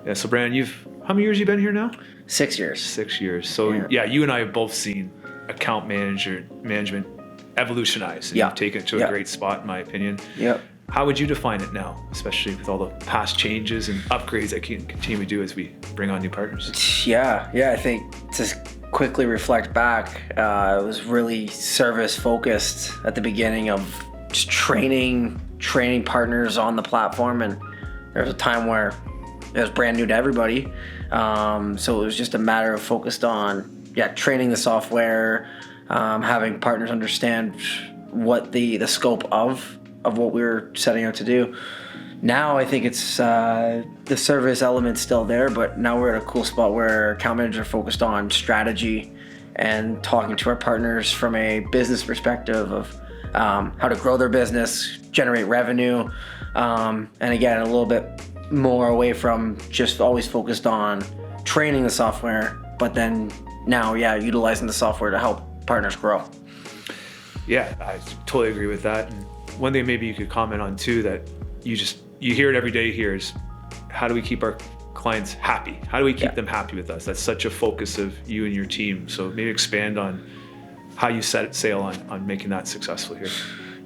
Yeah. So Brandon, how many years you been here now? 6 years. 6 years. So yeah, you and I have both seen account management evolutionize. And you've taken it to a great spot, in my opinion. Yep. How would you define it now, especially with all the past changes and upgrades that can continue to do as we bring on new partners? Yeah. I think to quickly reflect back, it was really service focused at the beginning of just training partners on the platform, and there was a time where it was brand new to everybody. So it was just a matter of focused on training the software, having partners understand what the scope of what we were setting out to do. Now I think it's the service element's still there, but now we're at a cool spot where account managers are focused on strategy and talking to our partners from a business perspective of how to grow their business, generate revenue, and again, a little bit more away from just always focused on training the software, but then now, utilizing the software to help partners grow. Yeah, I totally agree with that. And one thing maybe you could comment on too, that you hear it every day here, is how do we keep our clients happy? How do we keep them happy with us? That's such a focus of you and your team. So maybe expand on how you set sail on making that successful here.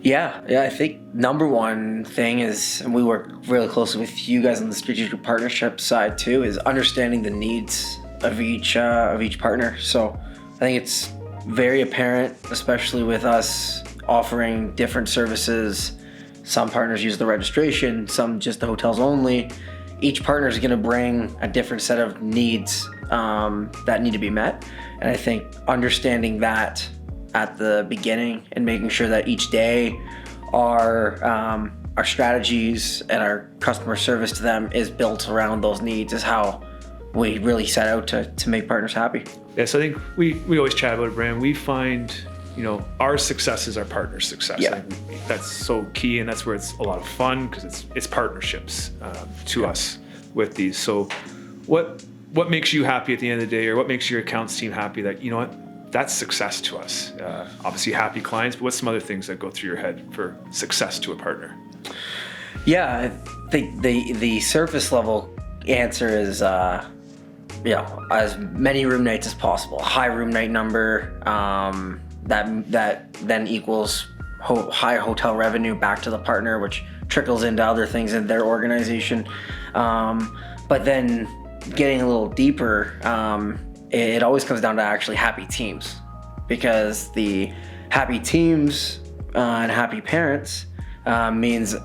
Yeah, I think number one thing is, and we work really closely with you guys on the strategic partnership side too, is understanding the needs of each partner. So I think it's very apparent, especially with us offering different services. Some partners use the registration, some just the hotels only. Each partner is going to bring a different set of needs that need to be met. And I think understanding that at the beginning and making sure that each day our strategies and our customer service to them is built around those needs is how we really set out to make partners happy. Yeah, so I think we always chat about it, Brand. We find, our success is our partner's success. Yeah. I think that's so key, and that's where it's a lot of fun, because it's partnerships to us with these. So what makes you happy at the end of the day, or what makes your accounts team happy that, that's success to us? Obviously happy clients, but what's some other things that go through your head for success to a partner? Yeah, I think the surface level answer is, as many room nights as possible. High room night number, that then equals high hotel revenue back to the partner, which trickles into other things in their organization. But then getting a little deeper, it always comes down to actually happy teams, because the happy teams and happy parents means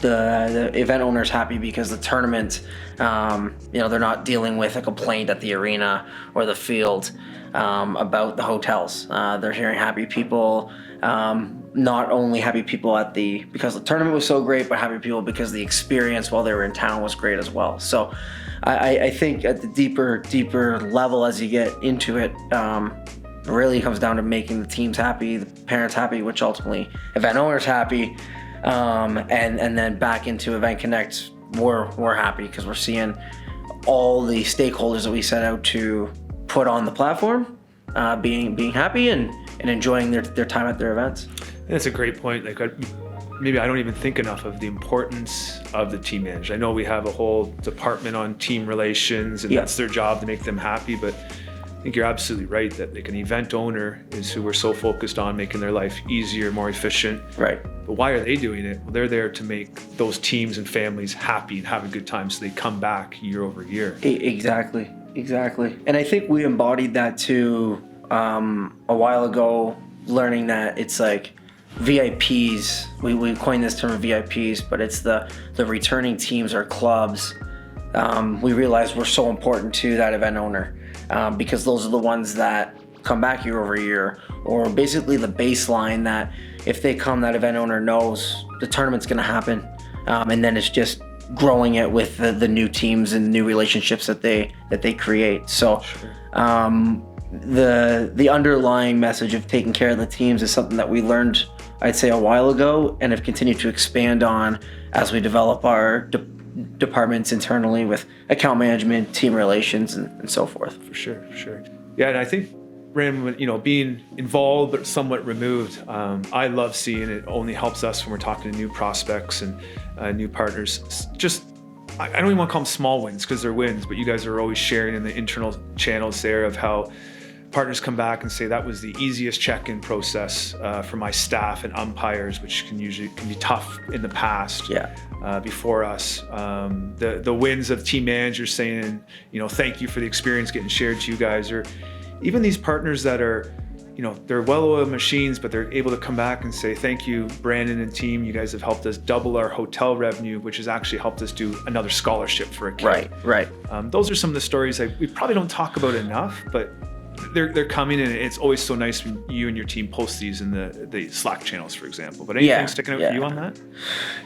the event owner's happy because the tournament, they're not dealing with a complaint at the arena or the field about the hotels. They're hearing happy people, not only happy people because the tournament was so great, but happy people because the experience while they were in town was great as well. So I think at the deeper level, as you get into it, really comes down to making the teams happy, the parents happy, which ultimately event owners happy. And then back into EventConnect's, we're happy because we're seeing all the stakeholders that we set out to put on the platform being happy and enjoying their time at their events. That's a great point. Maybe I don't even think enough of the importance of the team manager. I know we have a whole department on team relations, and that's their job to make them happy, but I think you're absolutely right that an event owner is who we're so focused on making their life easier, more efficient. Right. But why are they doing it? Well, they're there to make those teams and families happy and have a good time, so they come back year over year. Exactly. And I think we embodied that too a while ago, learning that it's like VIPs. We coined this term VIPs, but it's the returning teams or clubs. We realized we're so important to that event owner. Because those are the ones that come back year over year, or basically the baseline that if they come, that event owner knows the tournament's going to happen, and then it's just growing it with the new teams and new relationships that they create. So the underlying message of taking care of the teams is something that we learned, I'd say, a while ago, and have continued to expand on as we develop our departments internally with account management, team relations, and so forth. For sure. Yeah, and I think, Ram, being involved but somewhat removed, I love seeing it. Only helps us when we're talking to new prospects and new partners. Just I don't even want to call them small wins because they're wins, but you guys are always sharing in the internal channels there of how partners come back and say that was the easiest check-in process for my staff and umpires, which can be tough in the past. Before us. The wins of team managers saying, thank you for the experience getting shared to you guys, or even these partners that are, they're well-oiled machines, but they're able to come back and say, thank you, Brandon and team, you guys have helped us double our hotel revenue, which has actually helped us do another scholarship for a kid. Right. Those are some of the stories that we probably don't talk about enough, but they're coming, and it's always so nice when you and your team post these in the Slack channels, for example. But anything sticking out for you on that?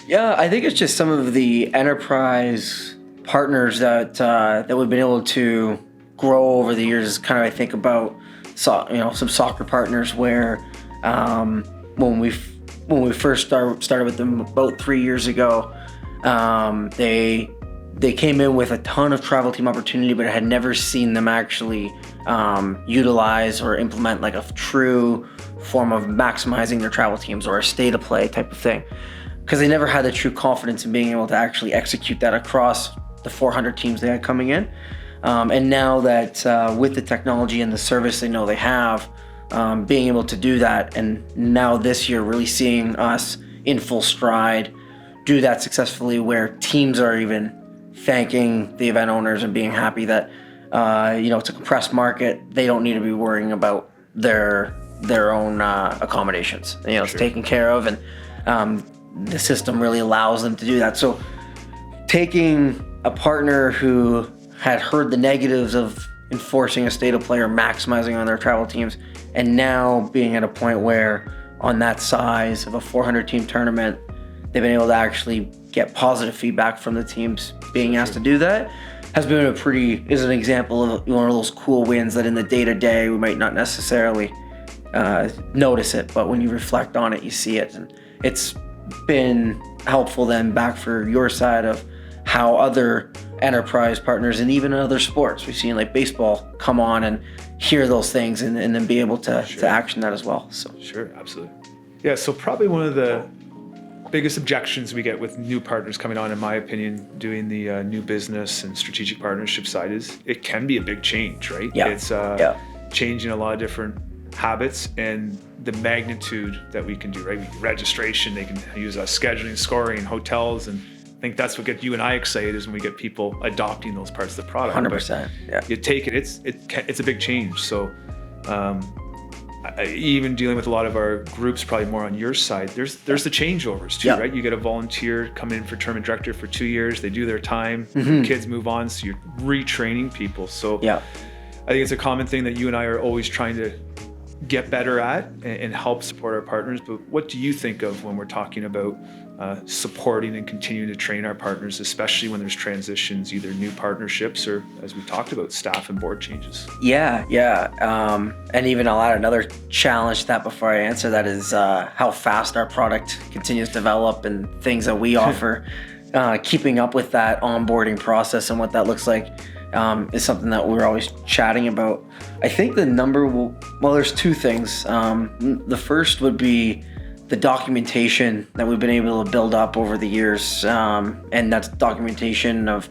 Yeah, I think it's just some of the enterprise partners that we've been able to grow over the years. Kind of, I think about some soccer partners where when we first started with them about 3 years ago, they came in with a ton of travel team opportunity, but I had never seen them actually utilize or implement like a true form of maximizing their travel teams or a state of play type of thing, because they never had the true confidence in being able to actually execute that across the 400 teams they had coming in. And now that with the technology and the service they know they have, being able to do that, and now this year really seeing us in full stride do that successfully, where teams are even thanking the event owners and being happy that it's a compressed market. They don't need to be worrying about their own accommodations. It's taken care of, and the system really allows them to do that. So taking a partner who had heard the negatives of enforcing a state of play or maximizing on their travel teams, and now being at a point where on that size of a 400 team tournament, they've been able to actually get positive feedback from the teams being asked to do that, has been is an example of one of those cool wins that in the day-to-day we might not necessarily notice it, but when you reflect on it, you see it. And it's been helpful then back for your side of how other enterprise partners and even other sports, we've seen like baseball come on and hear those things and then be able to action that as well. So Sure, absolutely. Yeah, so probably one of the biggest objections we get with new partners coming on, in my opinion, doing the new business and strategic partnership side is it can be a big change, right? It's changing a lot of different habits and the magnitude that we can do, right? Registration, they can use scheduling, scoring, hotels, and I think that's what gets you and I excited is when we get people adopting those parts of the product. 100%. But you take it, it's a big change. So even dealing with a lot of our groups, probably more on your side, there's the changeovers too, right? You get a volunteer come in for tournament director for 2 years, they do their time, kids move on, so you're retraining people. So I think it's a common thing that you and I are always trying to get better at and help support our partners. But what do you think of when we're talking about supporting and continuing to train our partners, especially when there's transitions, either new partnerships or, as we talked about, staff and board changes? And even I'll add another challenge to that before I answer that is how fast our product continues to develop and things that we offer. Keeping up with that onboarding process and what that looks like is something that we're always chatting about. I think the number there's two things. The first would be the documentation that we've been able to build up over the years, and that's documentation of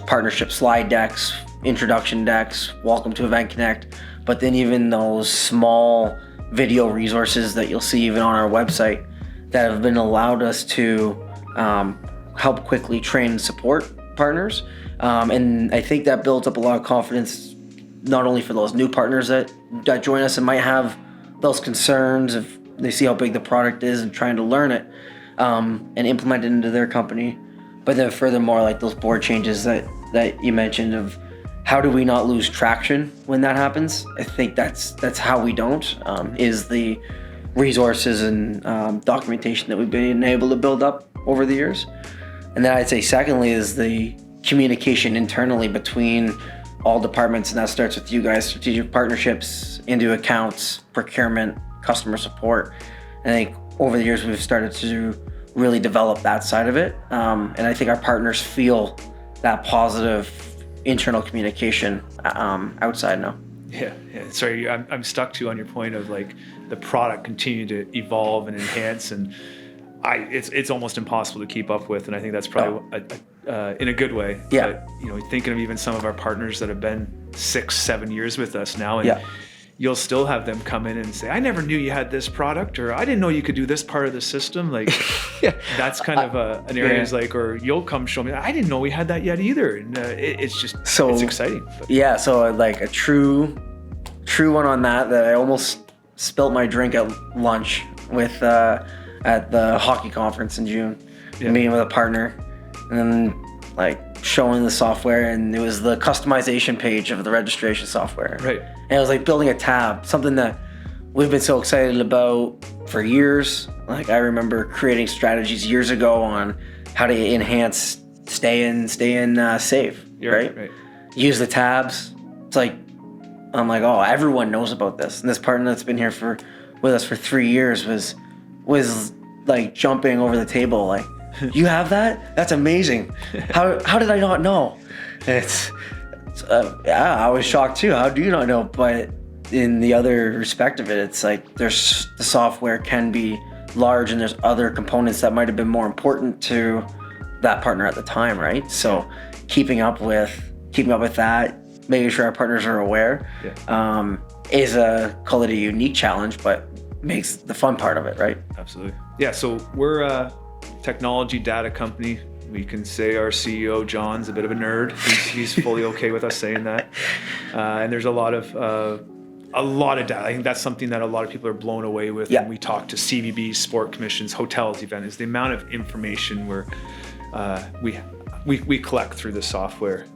partnership slide decks, introduction decks, welcome to EventConnect, but then even those small video resources that you'll see even on our website that have been allowed us to help quickly train and support partners. And I think that builds up a lot of confidence, not only for those new partners that join us and might have those concerns if they see how big the product is and trying to learn it and implement it into their company, but then furthermore, like those board changes that you mentioned of how do we not lose traction when that happens? I think that's how we don't, is the resources and documentation that we've been able to build up over the years. And then I'd say secondly is the communication internally between all departments, and that starts with you guys, strategic partnerships, into accounts, procurement, customer support. I think over the years we've started to really develop that side of it, and I think our partners feel that positive internal communication outside now. Yeah. Sorry, I'm stuck too on your point of like the product continue to evolve and enhance, and it's almost impossible to keep up with, and I think that's probably in a good way. Yeah. But, thinking of even some of our partners that have been 6-7 years with us now, and Yeah. you'll still have them come in and say, I never knew you had this product, or I didn't know you could do this part of the system. Like, that's kind of an area is like, or you'll come show me, I didn't know we had that yet either. And it's just, it's exciting. But. Yeah. So like a true one on that I almost spilt my drink at lunch with, at the hockey conference in June, meeting with a partner, and then like showing the software, and it was the customization page of the registration software. Right. And it was like building a tab, something that we've been so excited about for years. Like I remember creating strategies years ago on how to enhance stay in safe. Right. Use the tabs. It's like, I'm like, oh, everyone knows about this. And this partner that's been here with us for 3 years was like jumping over the table, like, you have that? That's amazing. How did I not know? I was shocked too. How do you not know? But in the other respect of it, it's like the software can be large, and there's other components that might have been more important to that partner at the time, right? So keeping up with that, making sure our partners are aware, is call it a unique challenge, but makes the fun part of it, right? Absolutely. Yeah. So we're a technology data company. We can say our CEO John's a bit of a nerd. He's fully okay with us saying that. And there's a lot of data. I think that's something that a lot of people are blown away with. When we talk to CVBs, sport commissions, hotels, events, is the amount of information we collect through the software.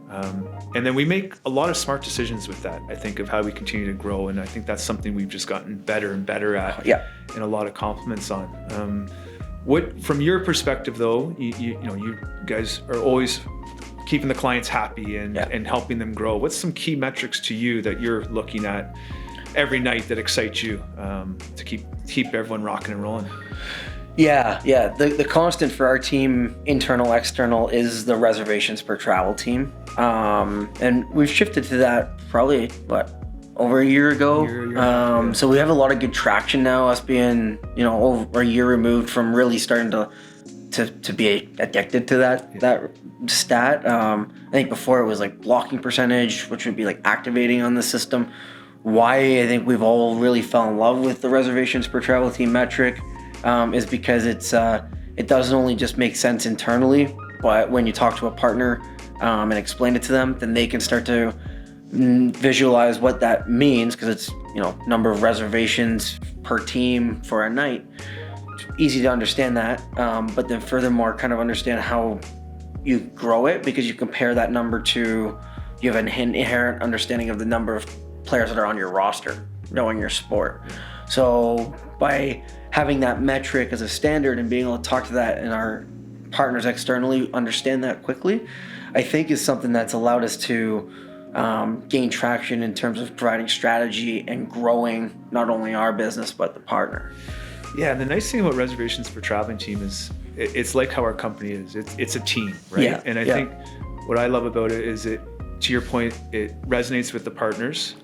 And then we make a lot of smart decisions with that, I think, of how we continue to grow. And I think that's something we've just gotten better and better at, and a lot of compliments on. What, from your perspective though, you guys are always keeping the clients happy and helping them grow. What's some key metrics to you that you're looking at every night that excite you to keep everyone rocking and rolling? Yeah. The constant for our team, internal, external, is the reservations per travel team. And we've shifted to that probably, over a year ago. So we have a lot of good traction now, us being, over a year removed from really starting to be addicted to that stat. I think before it was like blocking percentage, which would be like activating on the system. Why I think we've all really fell in love with the reservations per travel team metric is because it doesn't only just make sense internally, but when you talk to a partner and explain it to them, then they can start to visualize what that means, because it's number of reservations per team for a night. It's easy to understand that, but then furthermore kind of understand how you grow it, because you compare that number to, you have an inherent understanding of the number of players that are on your roster, knowing your sport. So by having that metric as a standard and being able to talk to that, and our partners externally understand that quickly, I think is something that's allowed us to gain traction in terms of providing strategy and growing not only our business but the partner. Yeah, and the nice thing about reservations per traveling team is it's like how our company is. It's a team, right? Yeah, and I think what I love about it is to your point, it resonates with the partners.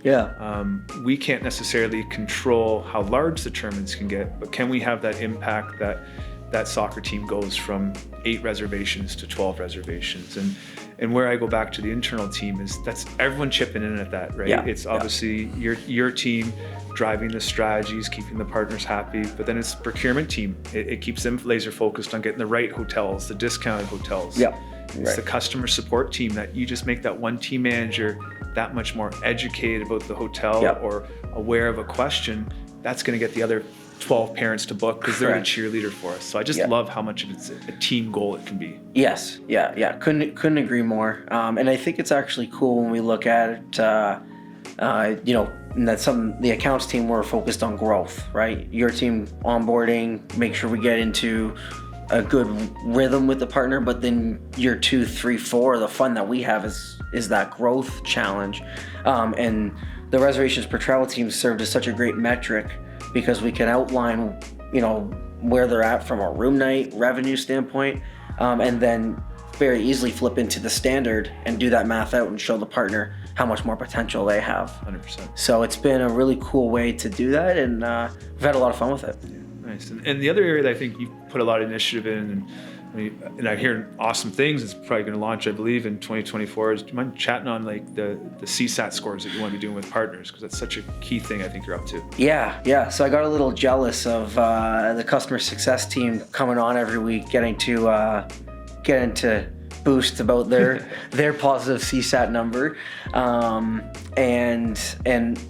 We can't necessarily control how large the tournaments can get, but can we have that impact that soccer team goes from 8 reservations to 12 reservations? And where I go back to the internal team is that's everyone chipping in at that, right? It's obviously your team driving the strategies, keeping the partners happy, but then it's the procurement team. It keeps them laser focused on getting the right hotels, the discounted hotels. It's the customer support team that you just make that one team manager that much more educated about the hotel or aware of a question. That's going to get the other 12 parents to book because they're the cheerleader for us. So I just love how much of it's a team goal it can be. Yes. Couldn't agree more. And I think it's actually cool when we look at it, and that's something the accounts team, we're focused on growth, right? Your team onboarding, make sure we get into a good rhythm with the partner, but then year 2, 3, 4, the fun that we have is that growth challenge. And the reservations per travel team served as such a great metric because we can outline, where they're at from a room night revenue standpoint, and then very easily flip into the standard and do that math out and show the partner how much more potential they have. 100%. So it's been a really cool way to do that, and we've had a lot of fun with it. Nice. And the other area that I think you put a lot of initiative in, and And I hear awesome things. It's probably going to launch, I believe, in 2024. Do you mind chatting on like the CSAT scores that you want to be doing with partners? Because that's such a key thing I think you're up to. Yeah. So I got a little jealous of the customer success team coming on every week, getting to boost about their positive CSAT number, and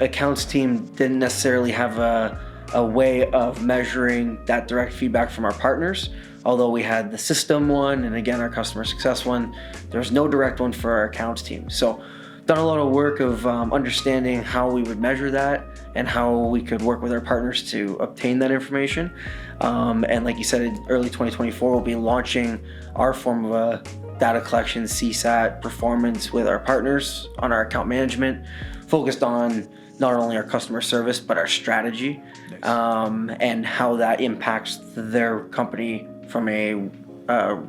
accounts team didn't necessarily have a way of measuring that direct feedback from our partners. Although we had the system one and again our customer success one, there's no direct one for our accounts team. So done a lot of work of understanding how we would measure that and how we could work with our partners to obtain that information. And like you said, in early 2024, we'll be launching our form of a data collection CSAT performance with our partners on our account management, focused on not only our customer service, but our strategy. Nice. And how that impacts their company from a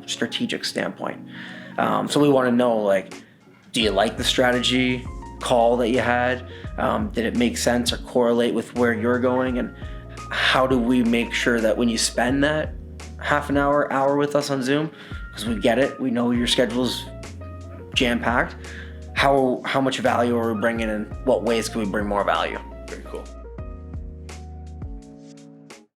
strategic standpoint. So we want to know, like, do you like the strategy call that you had? Did it make sense or correlate with where you're going? And how do we make sure that when you spend that half an hour with us on Zoom, because we get it, we know your schedule's jam-packed, how much value are we bringing and what ways can we bring more value? Very cool.